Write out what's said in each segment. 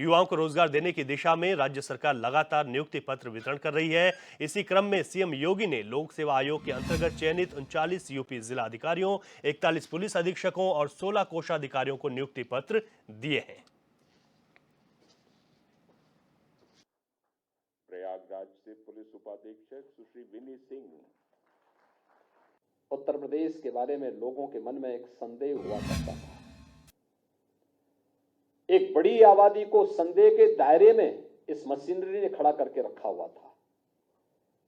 युवाओं को रोजगार देने की दिशा में राज्य सरकार लगातार नियुक्ति पत्र वितरण कर रही है। इसी क्रम में सीएम योगी ने लोक सेवा आयोग के अंतर्गत चयनित 39 यूपी जिला अधिकारियों, 41 पुलिस अधीक्षकों और 16 कोषाधिकारियों को नियुक्ति पत्र दिए हैं। प्रयागराज से पुलिस उपाधीक्षक सुश्री विनी सिंह। उत्तर प्रदेश के बारे में लोगों के मन में एक संदेह हुआ करता था। एक बड़ी आबादी को संदेह के दायरे में इस मशीनरी ने खड़ा करके रखा हुआ था,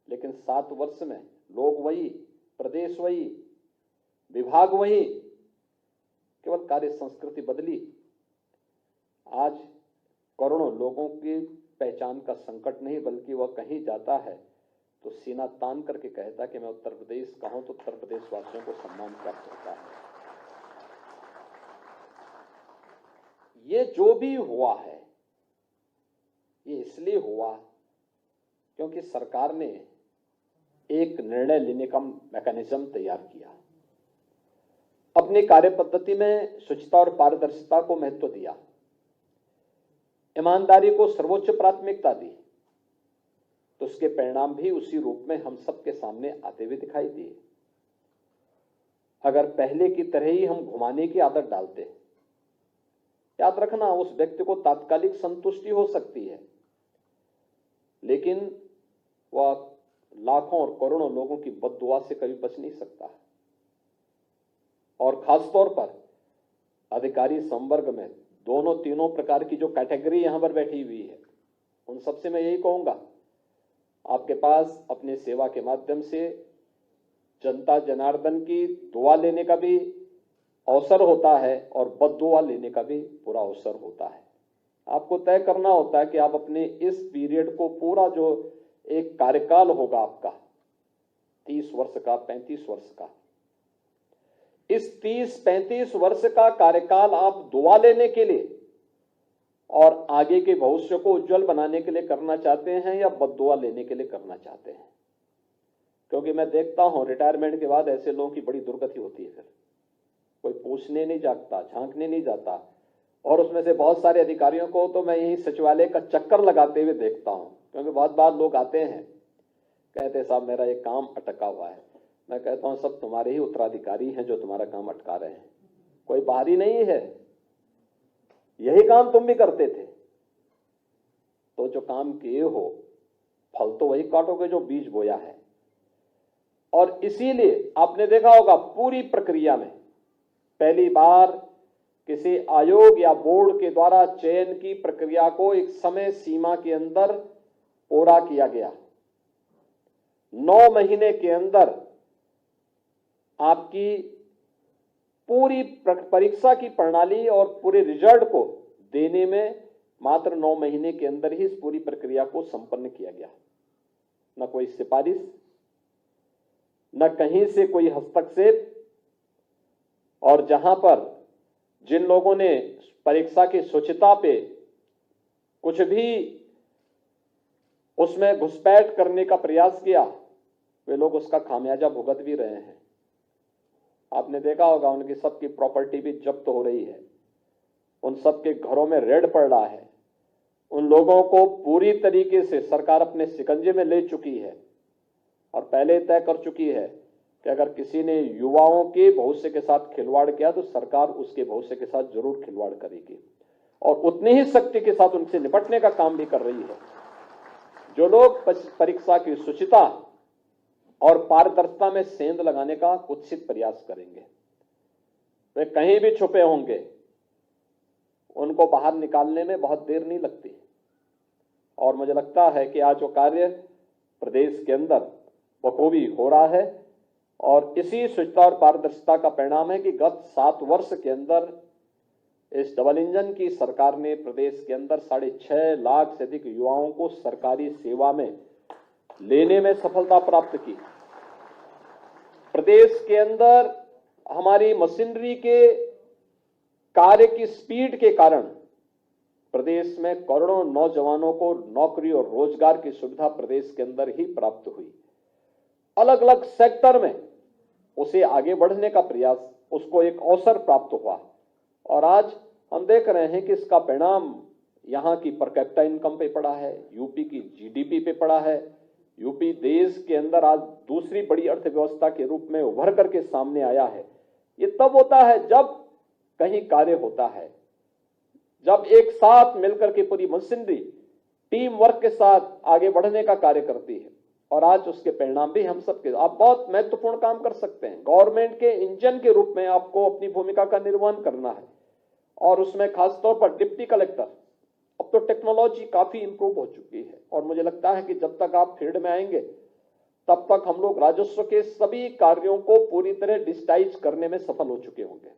लेकिन 7 वर्ष में लोग वही, प्रदेश वही, विभाग वही, केवल कार्य संस्कृति बदली। आज करोड़ों लोगों की पहचान का संकट नहीं, बल्कि वह कहीं जाता है तो सीना तान करके कहता कि मैं उत्तर प्रदेश का हूं, तो उत्तर प्रदेश वासियों को सम्मान प्राप्त होता है। ये जो भी हुआ है, ये इसलिए हुआ क्योंकि सरकार ने एक निर्णय लेने का मैकेनिज्म तैयार किया, अपनी कार्य पद्धति में शुचिता और पारदर्शिता को महत्व दिया, ईमानदारी को सर्वोच्च प्राथमिकता दी, तो उसके परिणाम भी उसी रूप में हम सबके सामने आते हुए दिखाई दिए। अगर पहले की तरह ही हम घुमाने की आदत डालते, याद रखना उस व्यक्ति को तात्कालिक संतुष्टि हो सकती है, लेकिन वह लाखों और करोड़ों लोगों की बद्दुआ से कभी बच नहीं सकता। और खासतौर पर अधिकारी संवर्ग में दोनों तीनों प्रकार की जो कैटेगरी यहां पर बैठी हुई है, उन सबसे मैं यही कहूंगा, आपके पास अपने सेवा के माध्यम से जनता जनार्दन की दुआ लेने का भी अवसर होता है और बद्दुआ लेने का भी पूरा अवसर होता है। आपको तय करना होता है कि आप अपने इस पीरियड को, पूरा जो एक कार्यकाल होगा आपका 30 वर्ष का, 35 वर्ष का, इस 30-35 वर्ष का कार्यकाल आप दुआ लेने के लिए और आगे के भविष्य को उज्जवल बनाने के लिए करना चाहते हैं या बद्दुआ लेने के लिए करना चाहते हैं? क्योंकि मैं देखता हूं रिटायरमेंट के बाद ऐसे लोगों की बड़ी दुर्गति होती है, फिर कोई पूछने नहीं जाता, झांकने नहीं जाता। और उसमें से बहुत सारे अधिकारियों को तो मैं यही सचिवालय का चक्कर लगाते हुए देखता हूं, क्योंकि बहुत बार लोग आते हैं, कहते साहब मेरा ये काम अटका हुआ है। मैं कहता हूं सब तुम्हारे ही उत्तराधिकारी हैं जो तुम्हारा काम अटका रहे हैं, कोई बाहरी नहीं है, यही काम तुम भी करते थे। तो जो काम किए हो फल तो वही काटोगे जो बीज बोया है। और इसीलिए आपने देखा होगा पूरी प्रक्रिया में पहली बार किसी आयोग या बोर्ड के द्वारा चयन की प्रक्रिया को एक समय सीमा के अंदर पूरा किया गया। 9 महीने के अंदर आपकी पूरी परीक्षा की प्रणाली और पूरे रिजल्ट को देने में मात्र 9 महीने के अंदर ही इस पूरी प्रक्रिया को संपन्न किया गया। न कोई सिफारिश, न कहीं से कोई हस्तक्षेप। और जहां पर जिन लोगों ने परीक्षा की शुचिता पे कुछ भी उसमें घुसपैठ करने का प्रयास किया, वे लोग उसका खामियाजा भुगत भी रहे हैं। आपने देखा होगा उनकी सबकी प्रॉपर्टी भी जब्त हो रही है, उन सबके घरों में रेड पड़ रहा है। उन लोगों को पूरी तरीके से सरकार अपने शिकंजे में ले चुकी है और पहले तय कर चुकी है कि अगर किसी ने युवाओं के भविष्य के साथ खिलवाड़ किया तो सरकार उसके भविष्य के साथ जरूर खिलवाड़ करेगी और उतनी ही शक्ति के साथ उनसे निपटने का काम भी कर रही है। जो लोग परीक्षा की शुचिता और पारदर्शिता में सेंध लगाने का कुत्सित प्रयास करेंगे, वे कहीं भी छुपे होंगे, उनको बाहर निकालने में बहुत देर नहीं लगती। और मुझे लगता है कि आज जो कार्य प्रदेश के अंदर बखूबी हो रहा है और इसी शुचिता और पारदर्शिता का परिणाम है कि गत 7 वर्ष के अंदर इस डबल इंजन की सरकार ने प्रदेश के अंदर 6.5 लाख से अधिक युवाओं को सरकारी सेवा में लेने में सफलता प्राप्त की। प्रदेश के अंदर हमारी मशीनरी के कार्य की स्पीड के कारण प्रदेश में करोड़ों नौजवानों को नौकरी और रोजगार की सुविधा प्रदेश के अंदर ही प्राप्त हुई। अलग अलग सेक्टर में उसे आगे बढ़ने का प्रयास, उसको एक अवसर प्राप्त हुआ और आज हम देख रहे हैं कि इसका परिणाम यहाँ की पर कैपिटा इनकम पे पड़ा है, यूपी की जीडीपी पे पड़ा है। यूपी देश के अंदर आज दूसरी बड़ी अर्थव्यवस्था के रूप में उभर करके सामने आया है। ये तब होता है जब कहीं कार्य होता है, जब एक साथ मिलकर के पूरी मशीनरी टीम वर्क के साथ आगे बढ़ने का कार्य करती है। और आज उसके परिणाम भी हम सबके, आप बहुत महत्वपूर्ण काम कर सकते हैं। गवर्नमेंट के इंजन के रूप में आपको अपनी भूमिका का निर्वहन करना है, और उसमें खासतौर पर डिप्टी कलेक्टर, अब तो टेक्नोलॉजी काफी इंप्रूव हो चुकी है, और मुझे लगता है कि जब तक आप फील्ड में आएंगे तब तक हम लोग राजस्व के सभी कार्यों को पूरी तरह डिजिटाइज करने में सफल हो चुके होंगे।